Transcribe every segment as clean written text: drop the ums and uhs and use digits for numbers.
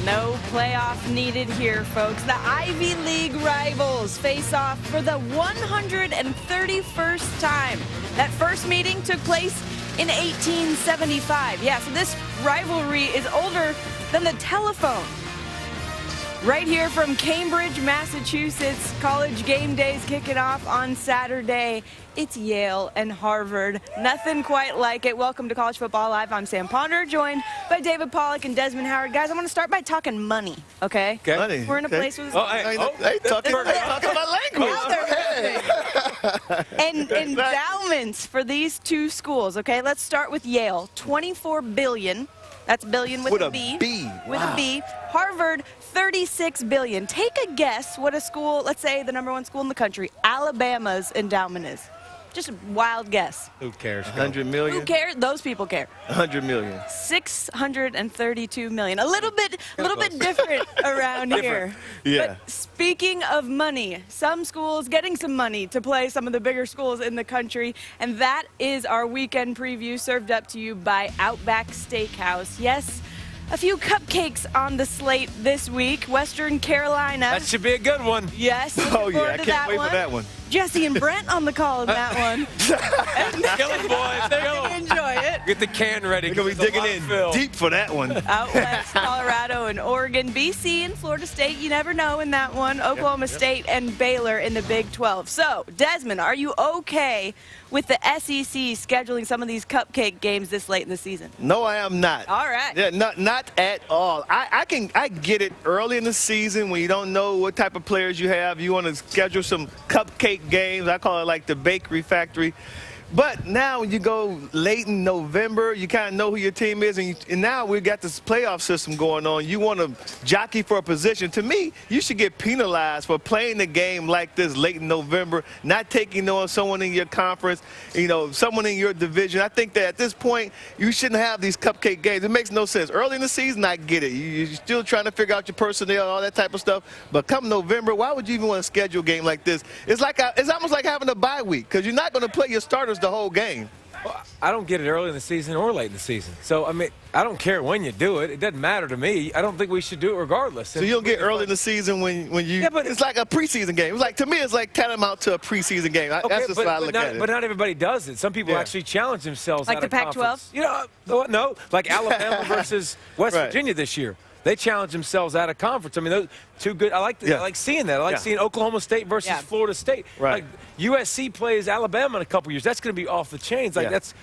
No playoff needed here, folks. The Ivy League rivals face off for the 131st time. That first meeting took place in 1875. Yeah, so this rivalry is older than the telephone. Right here from Cambridge, Massachusetts, college game days kicking off on Saturday. It's Yale and Harvard. Nothing quite like it. Welcome to College Football Live. I'm Sam Ponder, joined by David Pollack and Desmond Howard. Guys, I want to start by talking money, okay? Money. We're in a place with... talking about language. And endowments for these two schools, okay? Let's start with Yale. $24 billion. That's billion with a B. With a B. Harvard, $36 billion. Take a guess what a school, let's say the #1 school in the country, Alabama's endowment is. Just a wild guess. Who cares? 100 million? Who cares? Those people care. 100 million. 632 million. A little bit different around here. Yeah. But speaking of money, some schools getting some money to play some of the bigger schools in the country, and that is our weekend preview served up to you by Outback Steakhouse. Yes, a few cupcakes on the slate this week. Western Carolina. That should be a good one. Yes. Oh, yeah, I can't wait for that one. Jesse and Brent on the call in that one. Kill it, boys. They're going to enjoy it. Get the can ready. They're going to be digging in deep for that one. Out west, Colorado and Oregon, BC and Florida State. You never know in that one. Oklahoma State and Baylor in the Big 12. So, Desmond, are you okay with the SEC scheduling some of these cupcake games this late in the season? No, I am not. All right. Yeah, not at all. I get it early in the season when you don't know what type of players you have. You want to schedule some cupcake games. I call it like the bakery factory. But now when you go late in November, you kind of know who your team is, and now we've got this playoff system going on. You want to jockey for a position. To me, you should get penalized for playing the game like this late in November, not taking on someone in your conference, someone in your division. I think that at this point, you shouldn't have these cupcake games. It makes no sense. Early in the season, I get it. You're still trying to figure out your personnel and all that type of stuff. But come November, why would you even want to schedule a game like this? It's almost like having a bye week because you're not going to play your starters the whole game. Well, I don't get it early in the season or late in the season. So, I mean, I don't care when you do it. It doesn't matter to me. I don't think we should do it regardless. So you don't get early in the season when you – yeah, but it's like a preseason game. To me, it's like tantamount to a preseason game. That's just how I look at it. But not everybody does it. Some people actually challenge themselves. Like the Pac-12? No, like Alabama versus West Virginia this year. They challenge themselves out of conference. I mean, those two good. I like seeing that. I like seeing Oklahoma State versus Florida State. Right. Like USC plays Alabama in a couple years. That's going to be off the chains. That's.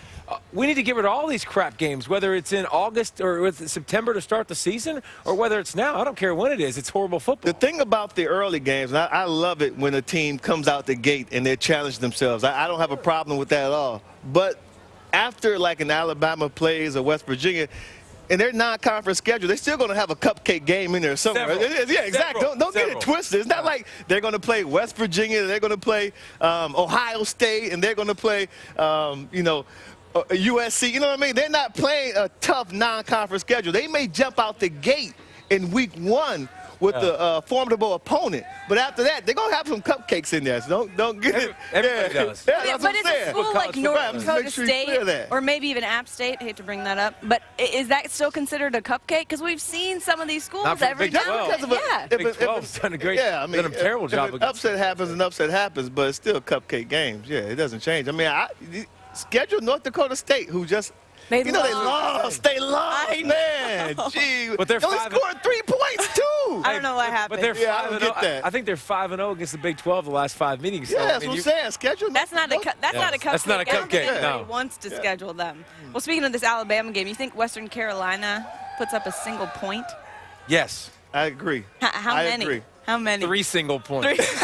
We need to get rid of all these crap games, whether it's in August or with September to start the season, or whether it's now. I don't care when it is. It's horrible football. The thing about the early games, and I love it when a team comes out the gate and they challenge themselves. I don't have a problem with that at all. But after like an Alabama plays or West Virginia, in their non-conference schedule, they're still going to have a cupcake game in there somewhere. Yeah, exactly. Don't get it twisted. It's not like they're going to play West Virginia, they're going to play Ohio State, and they're going to play, USC. You know what I mean? They're not playing a tough non-conference schedule. They may jump out the gate in week 1 with a formidable opponent. But after that, they're going to have some cupcakes in there. So don't get it. Everybody does. Yeah, that's what I'm but saying. it's a school like North Dakota State that. or maybe even App State. I hate to bring that up. But is that still considered a cupcake? Because we've seen some of these schools every time. Big 12's done a great done a terrible job. If an upset happens, but it's still cupcake games. Yeah, it doesn't change. I mean, schedule North Dakota State, who just – They lost, man. Gee, but they only scored 3 points, too. I don't know what happened. But they're 5-0. I don't get that. I think they're 5-0 against the Big 12 the last 5 meetings. Yeah, that's what I'm saying. Schedule. That's not a cupcake. That's not a cupcake. Anybody wants to schedule them. Well, speaking of this Alabama game, you think Western Carolina puts up a single point? Yes. I agree. How many? Agree. How many? 3 single points.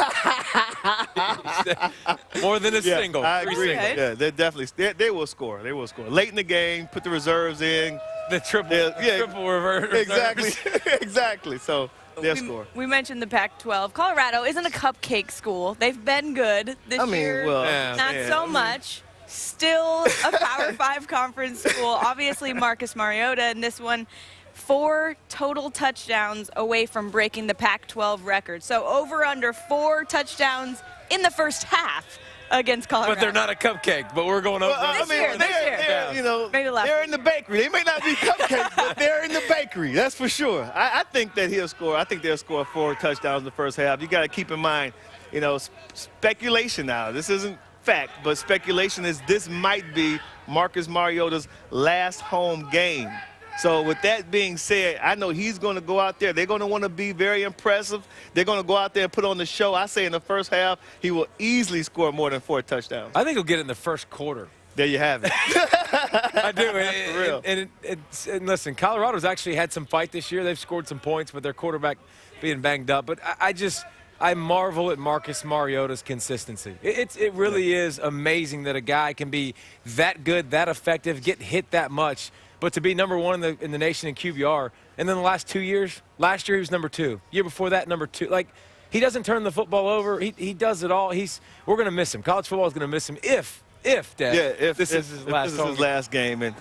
More than a single. I agree. Okay. Yeah, they definitely. They will score. They will score late in the game. Put the reserves in. The triple reverse. Exactly. Exactly. So they'll score. We mentioned the Pac-12. Colorado isn't a cupcake school. They've been good this year. Not so much. Still a Power 5 conference school. Obviously, Marcus Mariota in this one. 4 total touchdowns away from breaking the Pac-12 record. So over under 4 touchdowns in the first half against Colorado. But they're not a cupcake, but we're going over. This year. They're in the bakery. They may not be cupcakes, but they're in the bakery. bakery, that's for sure. I think that he'll score. I think they'll score 4 touchdowns in the first half. You got to keep in mind, speculation now. This isn't fact, but speculation is this might be Marcus Mariota's last home game. So with that being said, I know he's going to go out there. They're going to want to be very impressive. They're going to go out there and put on the show. I say in the first half, he will easily score more than 4 touchdowns. I think he'll get it in the first quarter. There you have it. I do. For real. And listen, Colorado's actually had some fight this year. They've scored some points with their quarterback being banged up. But I marvel at Marcus Mariota's consistency. It really is amazing that a guy can be that good, that effective, get hit that much, but to be number 1 in the nation in QBR. And then the last 2 years, last year he was number 2. Year before that, number 2. Like, he doesn't turn the football over. He does it all. We're going to miss him. College football is going to miss him if this is his last game. And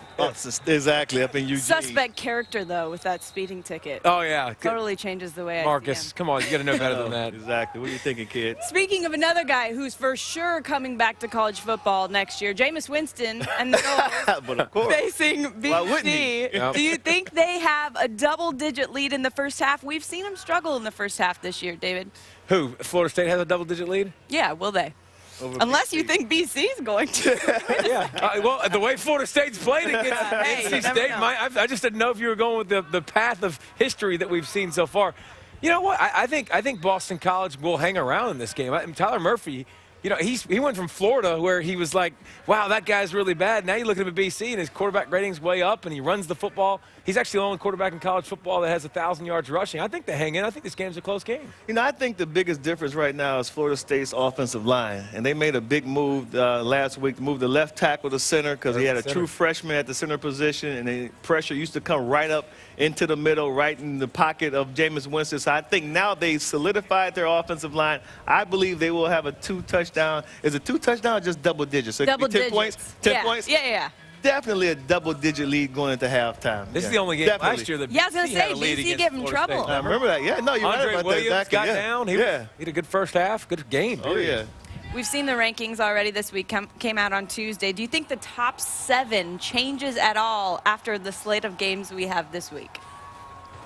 exactly, up in Eugene. Suspect character, though, with that speeding ticket. Oh, yeah. Totally changes the way Marcus, I see him. come on. You got to know better than that. Exactly. What are you thinking, kid? Speaking of another guy who's for sure coming back to college football next year, Jameis Winston and the Bills But of course. facing BC. Yep. Do you think they have a double-digit lead in the first half? We've seen them struggle in the first half this year, David. Who? Florida State has a double-digit lead? Yeah, will they? Unless you think BC's going to. Yeah. Well, the way Florida State's played against Hey, you NC never State, know. I just didn't know if you were going with the path of history that we've seen so far. You know what? I think Boston College will hang around in this game. Tyler Murphy, he went from Florida where he was like, wow, that guy's really bad. Now you look at him at BC and his quarterback rating's way up and he runs the football. He's actually the only quarterback in college football that has 1,000 yards rushing. I think they hang in. I think this game's a close game. I think the biggest difference right now is Florida State's offensive line. And they made a big move last week to move the left tackle to center because he had a true freshman at the center position, and the pressure used to come right up into the middle, right in the pocket of Jameis Winston. So I think now they've solidified their offensive line. I believe they will have a 2-touchdown. Is it 2 touchdowns or just double digits? So Double 10 digits. points? 10 points? Yeah. Definitely a double-digit lead going into halftime. This is the only game last year that I was going to BC had say, a lead BC against gave him Florida trouble. State. I remember that. Yeah, no, you're right Andre about Williams that. Exactly. got Yeah. down. He had a good first half, good game. Oh, yeah. We've seen the rankings already this week, came out on Tuesday. Do you think the top 7 changes at all after the slate of games we have this week?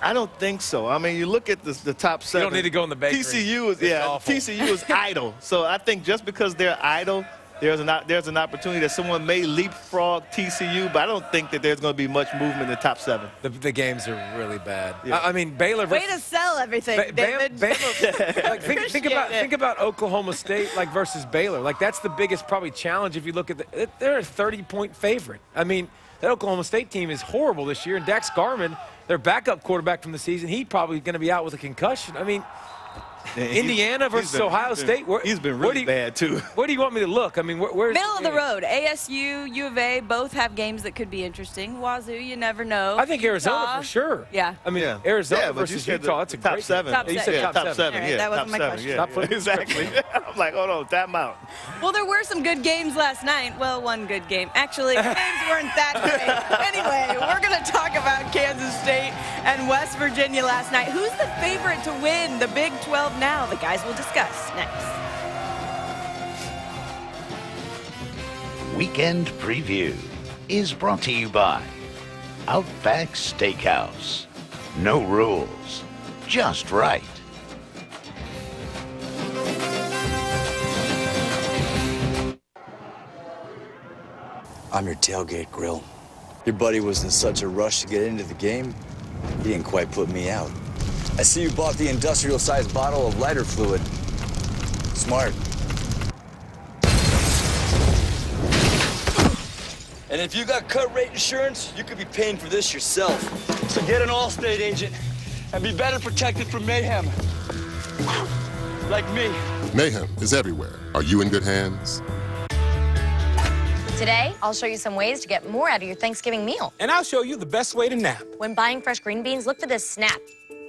I don't think so. I mean, you look at the top 7. You don't need to go in the bakery. TCU is idle. So I think just because they're idle, there's an opportunity that someone may leapfrog TCU, but I don't think that there's going to be much movement in the top 7. The games are really bad. Yeah. I mean, Baylor Way to sell everything, David. Baylor, think about Oklahoma State versus Baylor. That's the biggest probably challenge if you look at they're a 30-point favorite. I mean, that Oklahoma State team is horrible this year, and Dax Garman, their backup quarterback from the season, he's probably going to be out with a concussion. I mean, Indiana versus Ohio State. He's been really bad, too. Where do you want me to look? I mean, where's Middle of the road. ASU, U of A, both have games that could be interesting. Wazoo, you never know. I think Arizona Utah. for sure. Yeah. I mean, Arizona but versus you said Utah, that's a top great 7. Top You seven. said top 7. Seven. All right, Yeah, that wasn't top my 7. question. Yeah. Stop putting Exactly. I'm like, hold on, time out. Well, there were some good games last night. Well, one good game. Actually, games weren't that great. Anyway, we're going to talk about Kansas State and West Virginia last night. Who's the favorite to win the Big 12 now? The guys will discuss next. Weekend Preview is brought to you by Outback Steakhouse. No rules, just right. I'm your tailgate grill. Your buddy was in such a rush to get into the game, he didn't quite put me out. I see you bought the industrial-sized bottle of lighter fluid. Smart. And if you got cut rate insurance, you could be paying for this yourself. So get an Allstate agent and be better protected from mayhem. Like me. Mayhem is everywhere. Are you in good hands? Today, I'll show you some ways to get more out of your Thanksgiving meal. And I'll show you the best way to nap. When buying fresh green beans, look for this snap.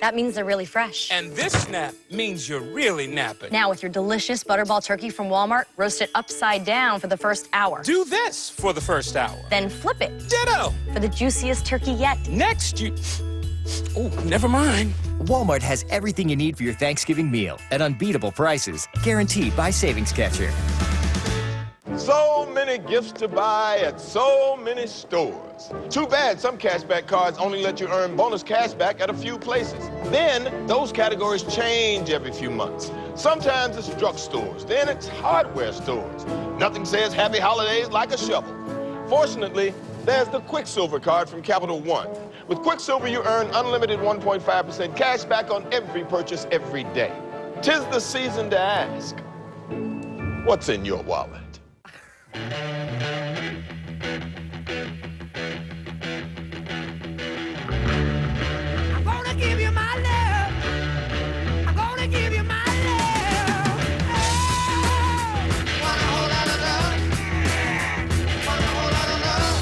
That means they're really fresh. And this snap means you're really napping. Now, with your delicious Butterball turkey from Walmart, roast it upside down for the first hour. Do this for the first hour. Then flip it Ditto. for the juiciest turkey yet. Next, Oh, never mind. Walmart has everything you need for your Thanksgiving meal at unbeatable prices, guaranteed by Savings Catcher. So many gifts to buy at so many stores. Too bad some cashback cards only let you earn bonus cashback at a few places. Then those categories change every few months. Sometimes it's drugstores, then it's hardware stores. Nothing says happy holidays like a shovel. Fortunately, there's the Quicksilver card from Capital One. With Quicksilver, you earn unlimited 1.5% cash back on every purchase every day. 'Tis the season to ask, what's in your wallet? I'm gonna give you my love. I'm gonna give you my love. Oh, want a whole lot of love. Want a whole lot of love.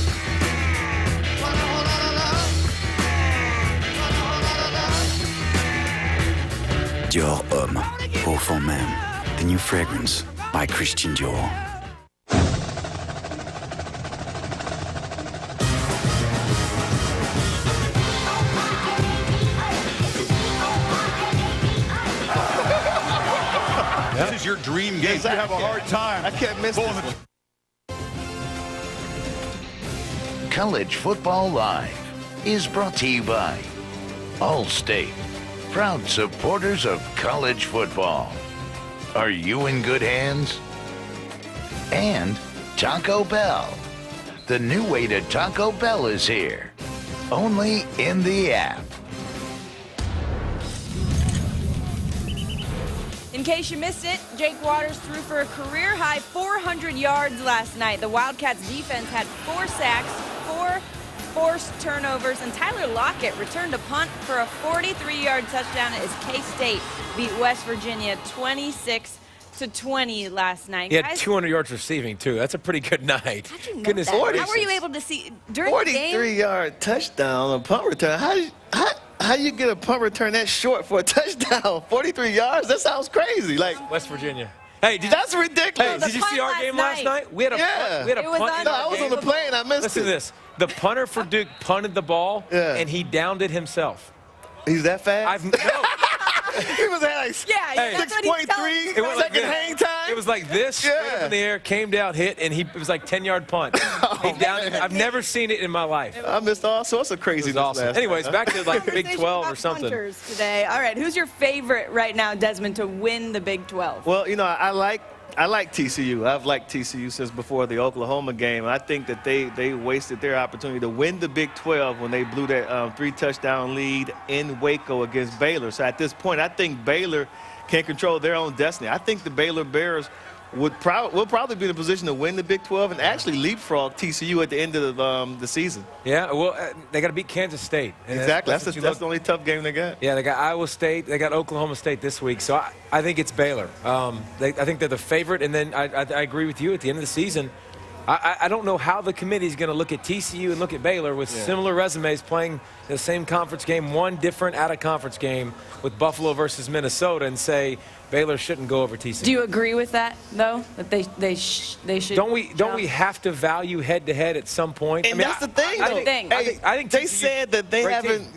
Want a whole lot of love. Want a whole lot of love. Dior Homme, Eau for Men, the new fragrance by Christian Dior. This is your dream game. You have a hard time. I can't miss this one. College Football Live is brought to you by Allstate, proud supporters of college football. Are you in good hands? And Taco Bell. The new way to Taco Bell is here, only in the app. In case you missed it, Jake Waters threw for a career-high 400 yards last night. The Wildcats defense had 4 sacks, 4 forced turnovers, and Tyler Lockett returned a punt for a 43-yard touchdown as K-State beat West Virginia 26-20 last night. He had 200 yards receiving, too. That's a pretty good night. How'd you know Goodness that? gracious. How were you able to see during the game? 43-yard touchdown, a punt return. How you get a punt return that short for a touchdown? 43 yards? That sounds crazy. Like West Virginia. Hey, that's ridiculous. Hey, did you see our game last night? We had a punt. We had a punt. No, I was on the plane. I missed Listen to this. The punter for Duke punted the ball, and he downed it himself. He's that fast? No. He was at like 6.3 second hang time. It was like this, straight up in the air, came down, hit, and it was like 10-yard punt. He downed it. I've never seen it in my life. I missed all sorts of craziness. Awesome. Anyways, back to like Big 12 or something. Today. All right, who's your favorite right now, Desmond, to win the Big 12? Well, you know, I like TCU. I've liked TCU since before the Oklahoma game. I think that they wasted their opportunity to win the Big 12 when they blew that 3-touchdown lead in Waco against Baylor. So at this point, I think Baylor can control their own destiny. I think the Baylor Bears will probably be in a position to win the Big 12 and actually leapfrog TCU at the end of the season. Yeah, well, they got to beat Kansas State. Exactly. That's the only tough game they got. Yeah, they got Iowa State. They got Oklahoma State this week. So I think it's Baylor. I think they're the favorite. And then I agree with you at the end of the season. I don't know how the committee is going to look at TCU and look at Baylor with similar resumes playing the same conference game, one different out-of-conference game with Buffalo versus Minnesota, and say Baylor shouldn't go over TCU. Do you agree with that, though, that they should? Don't we have to value head-to-head at some point? And that's the thing, though. I think they said that they haven't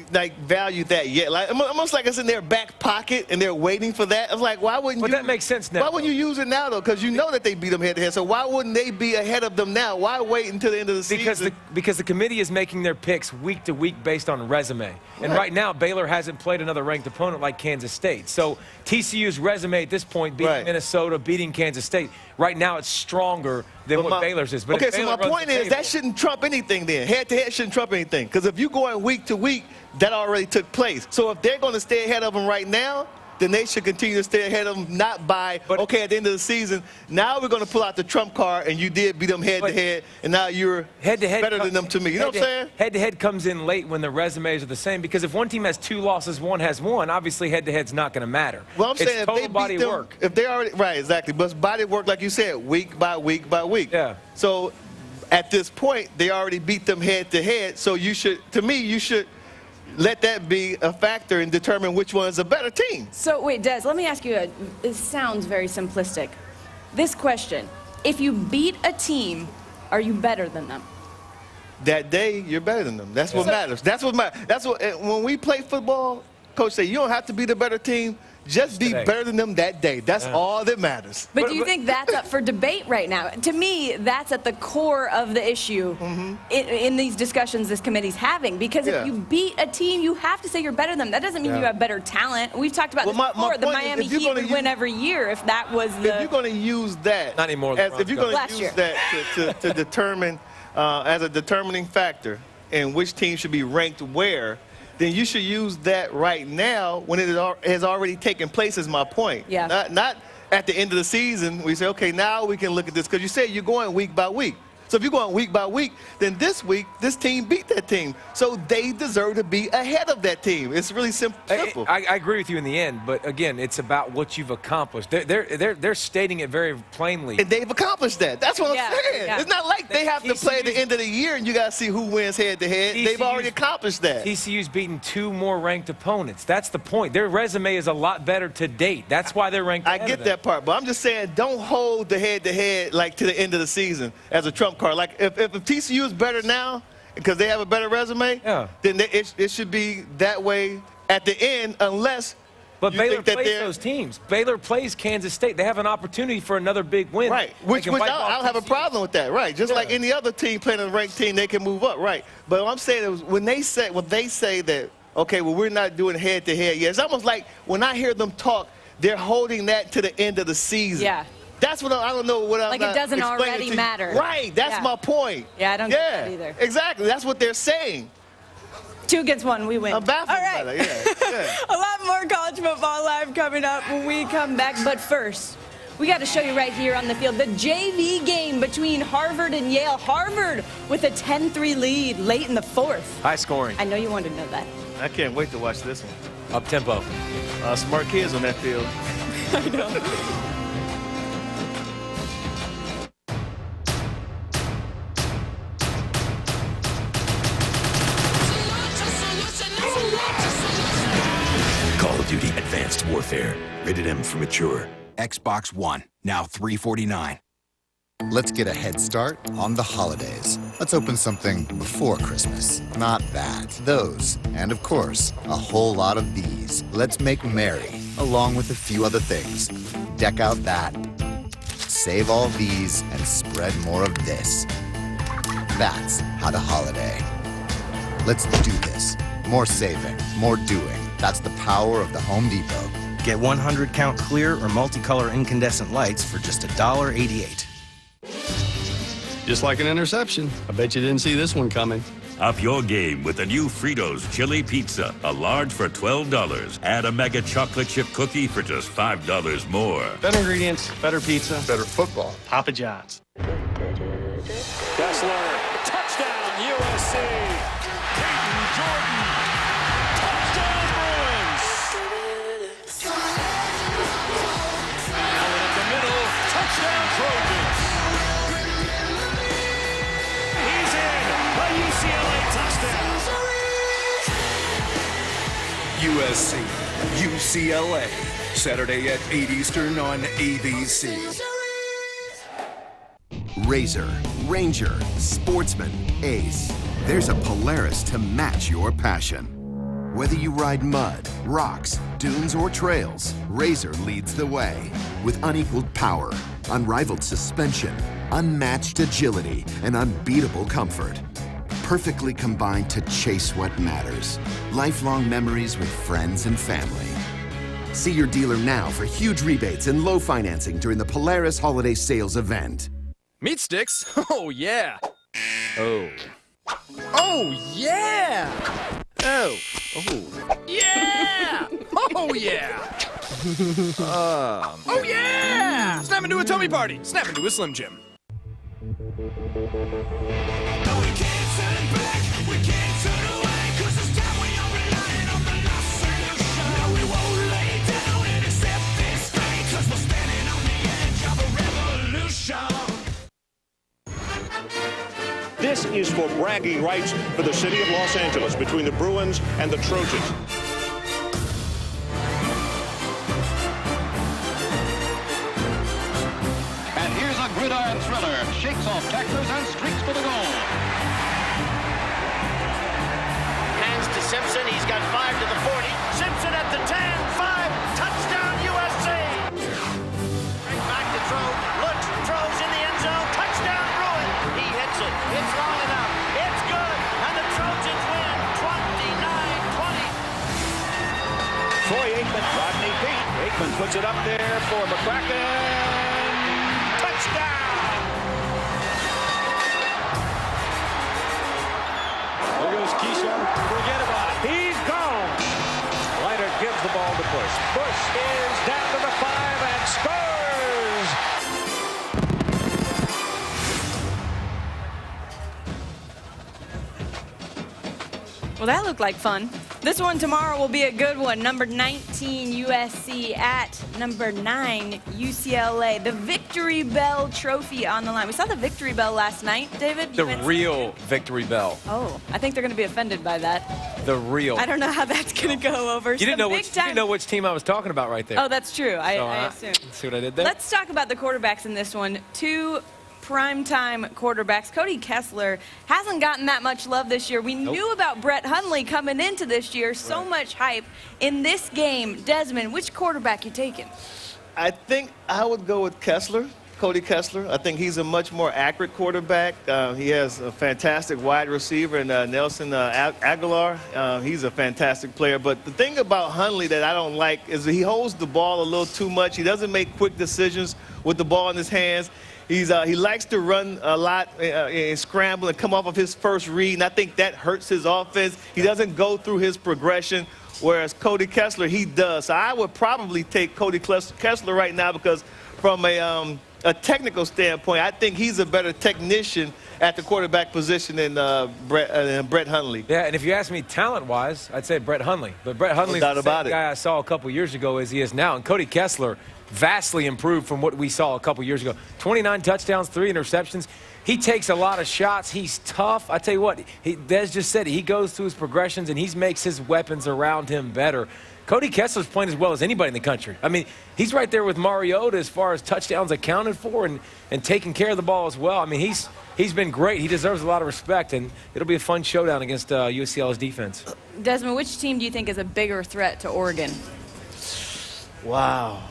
valued that yet. Like almost like it's in their back pocket and they're waiting for that. It's like, why wouldn't you? But that makes sense now. Why wouldn't you use it now, though? Because you know that they beat them head-to-head. So why wouldn't they be ahead of them now? Why wait until the end of the season? Because the committee is making their picks week to week based on resume. And right now, Baylor hasn't played another ranked opponent like Kansas State. So TCU's resume at this point, beating Minnesota, beating Kansas State, right now it's stronger than what Baylor's is. But okay, so my point is that shouldn't trump anything then. Head-to-head shouldn't trump anything. Because if you're going week to week, that already took place. So if they're going to stay ahead of them right now, then they should continue to stay ahead of them, not by, okay, at the end of the season, now we're going to pull out the trump card, and you did beat them head-to-head, and now you're better than them to me. You know what I'm saying? Head-to-head comes in late when the resumes are the same, because if one team has 2 losses, one has 1, obviously head-to-head's not going to matter. Well, I'm saying it's total body work. If they already, right, exactly, but it's body work, like you said, week by week by week. Yeah. So at this point, they already beat them head-to-head, so you should, to me, you should let that be a factor in determining which one is a better team. So wait, Des, let me ask you it sounds very simplistic. This question, if you beat a team, are you better than them? That day, you're better than them. That's what matters. That's what matters. That's what, when we play football, coach say, you don't have to be the better team. Just be better than them that day. That's all that matters. But do you think that's up for debate right now? To me, that's at the core of the issue in these discussions this committee's having. Because if you beat a team, you have to say you're better than them. That doesn't mean you have better talent. We've talked about this before. The Miami Heat would win every year if that was the... If you're going to use that... Not anymore. If you're going to use that to determine, as a determining factor in which team should be ranked where, then you should use that right now when it has already taken place, is my point. Yeah. Not at the end of the season, we say, okay, now we can look at this. Because you said you're going week by week. So if you're going week by week, then this week, this team beat that team. So they deserve to be ahead of that team. It's really simple. I agree with you in the end, but again, it's about what you've accomplished. They're stating it very plainly. And they've accomplished that. That's what I'm saying. Yeah. It's not like they have to play at the end of the year and you got to see who wins head-to-head. They've already accomplished that. TCU's beaten 2 more ranked opponents. That's the point. Their resume is a lot better to date. That's why they're ranked ahead I get that part, but I'm just saying don't hold the head-to-head like to the end of the season as a trump card. Like if TCU is better now because they have a better resume, then it should be that way at the end unless But Baylor plays those teams. Baylor plays Kansas State. They have an opportunity for another big win. Right, which I don't have a problem with that. Right, just like any other team playing a ranked team, they can move up. Right, but what I'm saying is when they say that, okay, well, we're not doing head-to-head yet, it's almost like when I hear them talk, they're holding that to the end of the season. Yeah. That's what I don't know what I'm like it doesn't already matter. Right, that's my point. Yeah, I don't get that either. Exactly, that's what they're saying. 2 against 1, we win. I'm baffled by that, A lot more college football live coming up when we come back. But first, we got to show you right here on the field the JV game between Harvard and Yale. Harvard with a 10-3 lead late in the 4th. High scoring. I know you wanted to know that. I can't wait to watch this one. Up-tempo. Smart kids on that field. I know. Call of Duty Advanced Warfare. Rated M for mature. Xbox One, now $349. Let's get a head start on the holidays. Let's open something before Christmas. Not that. Those. And of course, a whole lot of these. Let's make merry, along with a few other things. Deck out that. Save all these and spread more of this. That's how to holiday. Let's do this. More saving, more doing. That's the power of the Home Depot. Get 100 count clear or multicolor incandescent lights for just $1.88. Just like an interception. I bet you didn't see this one coming. Up your game with the new Fritos Chili Pizza. A large for $12. Add a mega chocolate chip cookie for just $5 more. Better ingredients, better pizza, better football. Papa John's. Kessler, touchdown USC. Peyton Jordan, touchdown Bruins. Allen in the middle, touchdown Trojans. He's in, a UCLA touchdown. USC, UCLA, Saturday at 8 Eastern on ABC. Razor, Ranger, Sportsman, Ace. There's a Polaris to match your passion. Whether you ride mud, rocks, dunes, or trails, Razor leads the way. With unequaled power, unrivaled suspension, unmatched agility, and unbeatable comfort. Perfectly combined to chase what matters. Lifelong memories with friends and family. See your dealer now for huge rebates and low financing during the Polaris Holiday Sales event. Meat sticks? Oh, yeah. Oh. Oh, yeah. Oh. Oh. Yeah. Oh, yeah. Oh, yeah. Snap into a tummy party. Snap into a Slim Jim. This is for bragging rights for the city of Los Angeles between the Bruins and the Trojans. And here's a gridiron thriller. Shakes off tacklers and streaks for the goal. Hands to Simpson. He's got 5 to the 40. Simpson at the 10. 5. Touchdown. Troy Aikman, Rodney Peete. Aikman puts it up there for McCracken. Touchdown! There goes Keyshawn. Forget about it. He's gone. Leiter gives the ball to Bush. Bush is down to the 5 and scores. Well, that looked like fun. This one tomorrow will be a good one. Number 19 USC at number 9 UCLA. The Victory Bell Trophy on the line. We saw the Victory Bell last night, David. The real Victory Bell. Oh, I think they're going to be offended by that. The real. I don't know how that's going to go over. You didn't know which team I was talking about right there. Oh, that's true. I assume. See what I did there? Let's talk about the quarterbacks in this one. Two primetime quarterbacks. Cody Kessler hasn't gotten that much love this year. We knew about Brett Hundley coming into this year. So much hype in this game. Desmond, which quarterback you taking? I think I would go with Kessler. Cody Kessler. I think he's a much more accurate quarterback. He has a fantastic wide receiver in Nelson Aguilar. He's a fantastic player. But the thing about Hundley that I don't like is that he holds the ball a little too much. He doesn't make quick decisions with the ball in his hands. He likes to run a lot and scramble and come off of his first read, and I think that hurts his offense. He doesn't go through his progression, whereas Cody Kessler, he does. So I would probably take Cody Kessler right now because from a technical standpoint, I think he's a better technician at the quarterback position than Brett Hundley. Yeah, and if you ask me talent-wise, I'd say Brett Hundley. But Brett Hundley's the same guy I saw a couple years ago as he is now. And Cody Kessler vastly improved from what we saw a couple years ago. 29 touchdowns, 3 interceptions. He takes a lot of shots. He's tough. I tell you what, Des just said it. He goes through his progressions, and he makes his weapons around him better. Cody Kessler's playing as well as anybody in the country. I mean, he's right there with Mariota as far as touchdowns accounted for and taking care of the ball as well. I mean, he's been great. He deserves a lot of respect, and it'll be a fun showdown against UCLA's defense. Desmond, which team do you think is a bigger threat to Oregon? Wow.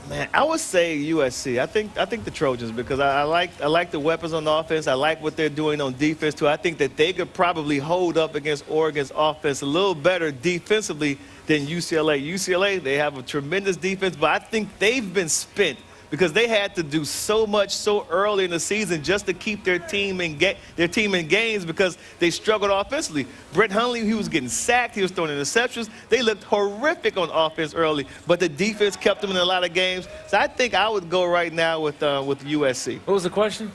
Man, I would say USC. I think the Trojans because I like the weapons on the offense. I like what they're doing on defense too. I think that they could probably hold up against Oregon's offense a little better defensively than UCLA. UCLA, they have a tremendous defense, but I think they've been spent because they had to do so much so early in the season just to keep their team in games because they struggled offensively. Brett Hundley, he was getting sacked. He was throwing interceptions. They looked horrific on offense early, but the defense kept them in a lot of games. So I think I would go right now with USC. What was the question?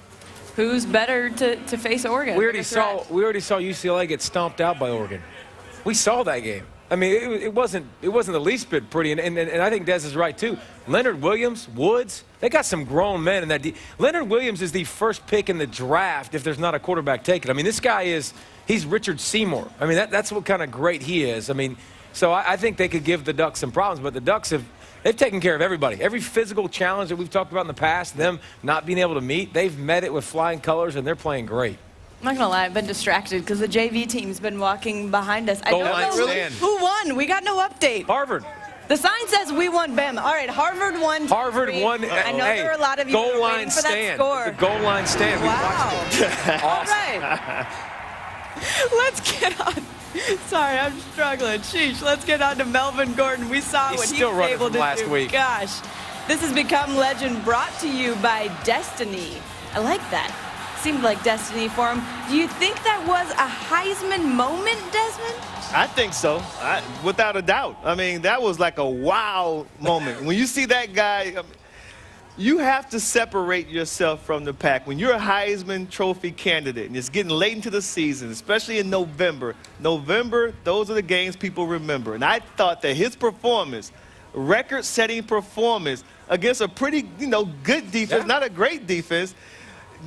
Who's better to face Oregon? We already saw UCLA get stomped out by Oregon. We saw that game. I mean, it wasn't the least bit pretty, and I think Des is right too. Leonard Williams, Woods, they got some grown men in that. Leonard Williams is the first pick in the draft if there's not a quarterback taken. I mean, this guy he's Richard Seymour. I mean, that's what kind of great he is. I mean, so I think they could give the Ducks some problems, but the Ducks they've taken care of everybody. Every physical challenge that we've talked about in the past, them not being able to meet, they've met it with flying colors, and they're playing great. I'm not going to lie, I've been distracted because the JV team's been walking behind us. I don't know who won. We got no update. Harvard. The sign says we won Bama. All right, Harvard won. Harvard won. I know there are a lot of you goal line waiting for stand. that score. The goal line stand. Wow. Awesome. All right. Let's get on. Sorry, I'm struggling. Sheesh. Let's get on to Melvin Gordon. We saw what he was able to do. Last week. Gosh. This has become legend, brought to you by Destiny. I like that. Seemed like destiny for him. Do you think that was a Heisman moment, Desmond? I think so, without a doubt. I mean, that was like a wow moment. When you see that guy, you have to separate yourself from the pack. When you're a Heisman Trophy candidate and it's getting late into the season, especially in November, those are the games people remember. And I thought that his performance, record-setting performance against a pretty, good defense, not a great defense,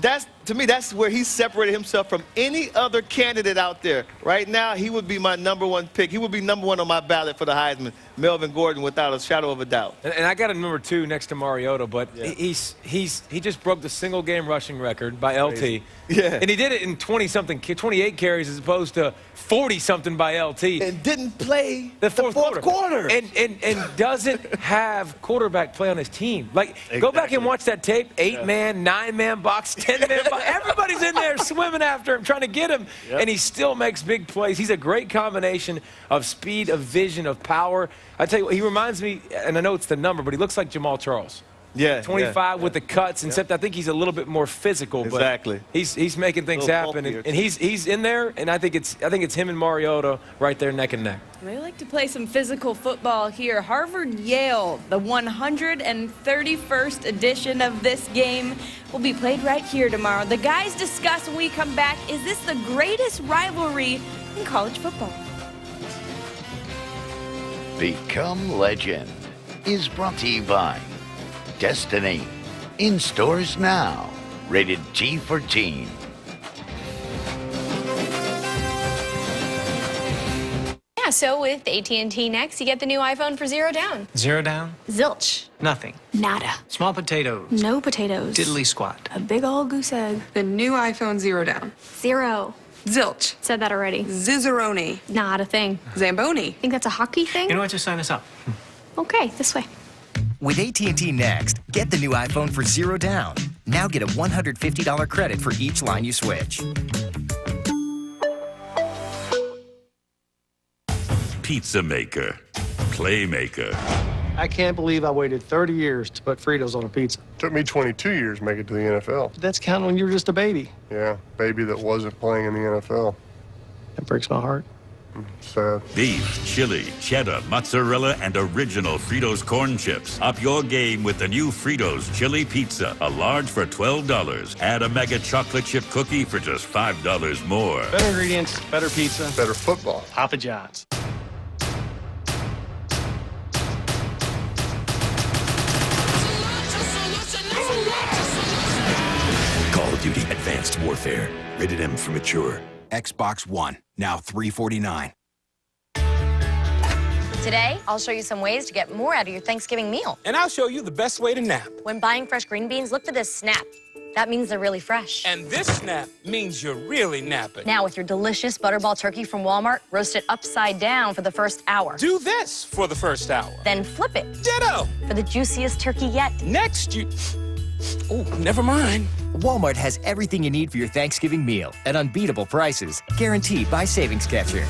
to me, that's where he separated himself from any other candidate out there. Right now, he would be my #1 pick. He would be #1 on my ballot for the Heisman, Melvin Gordon, without a shadow of a doubt. And I got him #2 next to Mariota, but he just broke the single-game rushing record by LT. Yeah. And he did it in 20-something, 28 carries as opposed to 40-something by LT. And didn't play the fourth quarter. And doesn't have quarterback play on his team. Like, go back and watch that tape. 8-man, 9-man box, 10-man box. everybody's in there swimming after him, trying to get him, and he still makes big plays. He's a great combination of speed, of vision, of power. I tell you what, he reminds me, and I know it's the number, but he looks like Jamal Charles. Yeah, 25 with the cuts, except I think he's a little bit more physical. Exactly. But he's making things happen, and he's in there, and I think it's him and Mariota right there neck and neck. They like to play some physical football here. Harvard-Yale, the 131st edition of this game, will be played right here tomorrow. The guys discuss when we come back, is this the greatest rivalry in college football? Become Legend is brought to you by Destiny. In stores now. Rated T for Teen. Yeah, so with AT&T Next, you get the new iPhone for $0 down. $0 down? Zilch. Nothing. Nada. Small potatoes. No potatoes. Diddly squat. A big old goose egg. The new iPhone $0 down. Zero. Zilch. Said that already. Zizzeroni. Not a thing. Zamboni. Think that's a hockey thing? You know what? Just sign us up. Okay, this way. With AT&T Next, get the new iPhone for $0 down. Now get a $150 credit for each line you switch. Pizza maker, playmaker. I can't believe I waited 30 years to put Fritos on a pizza. Took me 22 years to make it to the NFL. That's counting when you were just a baby. Yeah, baby that wasn't playing in the NFL. That breaks my heart. Sad. Beef, chili, cheddar, mozzarella, and original Fritos corn chips. Up your game with the new Fritos Chili Pizza. A large for $12. Add a mega chocolate chip cookie for just $5 more. Better ingredients, better pizza, better football. Papa John's. Call of Duty Advanced Warfare. Rated M for mature. Xbox One, now $349. Today, I'll show you some ways to get more out of your Thanksgiving meal. And I'll show you the best way to nap. When buying fresh green beans, look for this snap. That means they're really fresh. And this snap means you're really napping. Now, with your delicious Butterball turkey from Walmart, roast it upside down for the first hour. Do this for the first hour. Then flip it. Ditto. For the juiciest turkey yet. Next, Oh, never mind. Walmart has everything you need for your Thanksgiving meal at unbeatable prices, guaranteed by Savings Catcher.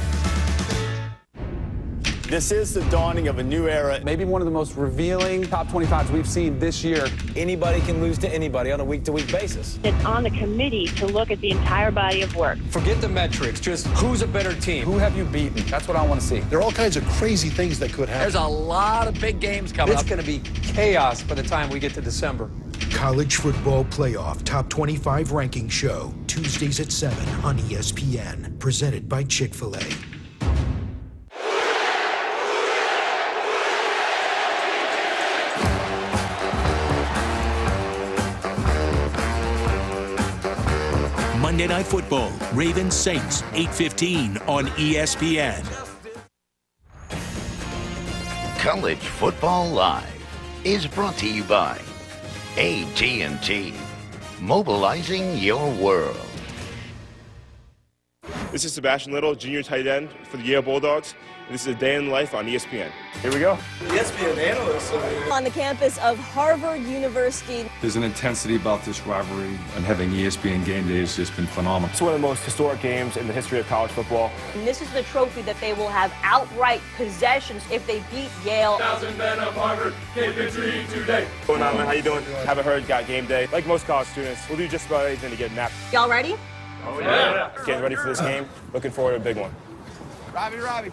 This is the dawning of a new era. Maybe one of the most revealing top 25s we've seen this year. Anybody can lose to anybody on a week-to-week basis. It's on the committee to look at the entire body of work. Forget the metrics, just who's a better team? Who have you beaten? That's what I want to see. There are all kinds of crazy things that could happen. There's a lot of big games coming up. It's going to be chaos by the time we get to December. College Football Playoff Top 25 Ranking Show, Tuesdays at 7 on ESPN. Presented by Chick-fil-A. Monday Night Football, Ravens Saints, 8:15 on ESPN. College Football Live is brought to you by AT&T, mobilizing your world. This is Sebastian Little, junior tight end for the Yale Bulldogs. This is A Day in Life on ESPN. Here we go. ESPN analyst on the campus of Harvard University. There's an intensity about this rivalry, and having ESPN Game Day has just been phenomenal. It's one of the most historic games in the history of college football. And this is the trophy that they will have outright possessions if they beat Yale. 1,000 men of Harvard came to dream today. What's going on, man? How you doing? Haven't heard, got game day. Like most college students, we'll do just about anything to get napped. Y'all ready? Oh, yeah. Getting ready for this game. Looking forward to a big one. Robbie. Right.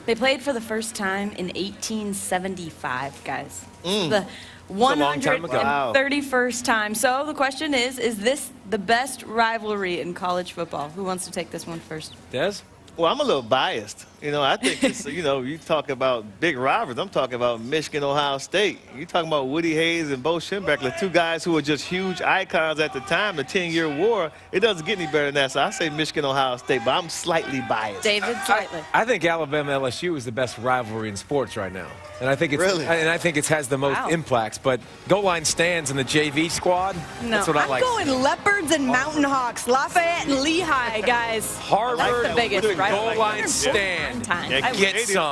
They played for the first time in 1875, guys. The long time ago. 131st time. So the question is this the best rivalry in college football? Who wants to take this one first? Des? Well, I'm a little biased. I think it's, you talk about big rivals. I'm talking about Michigan, Ohio State. You talking about Woody Hayes and Bo Schembechler, two guys who were just huge icons at the time, the 10-year war. It doesn't get any better than that. So I say Michigan, Ohio State, but I'm slightly biased. David, slightly. I think Alabama LSU is the best rivalry in sports right now. And I think it's really? And I think it has the most impacts. But goal line stands in the JV squad. No, that's what I like. I'm going Leopards and Mountain Hawks, Lafayette and Lehigh, guys. Harvard, That's the biggest goal rivalry. line stand. Time. Yeah, I get some.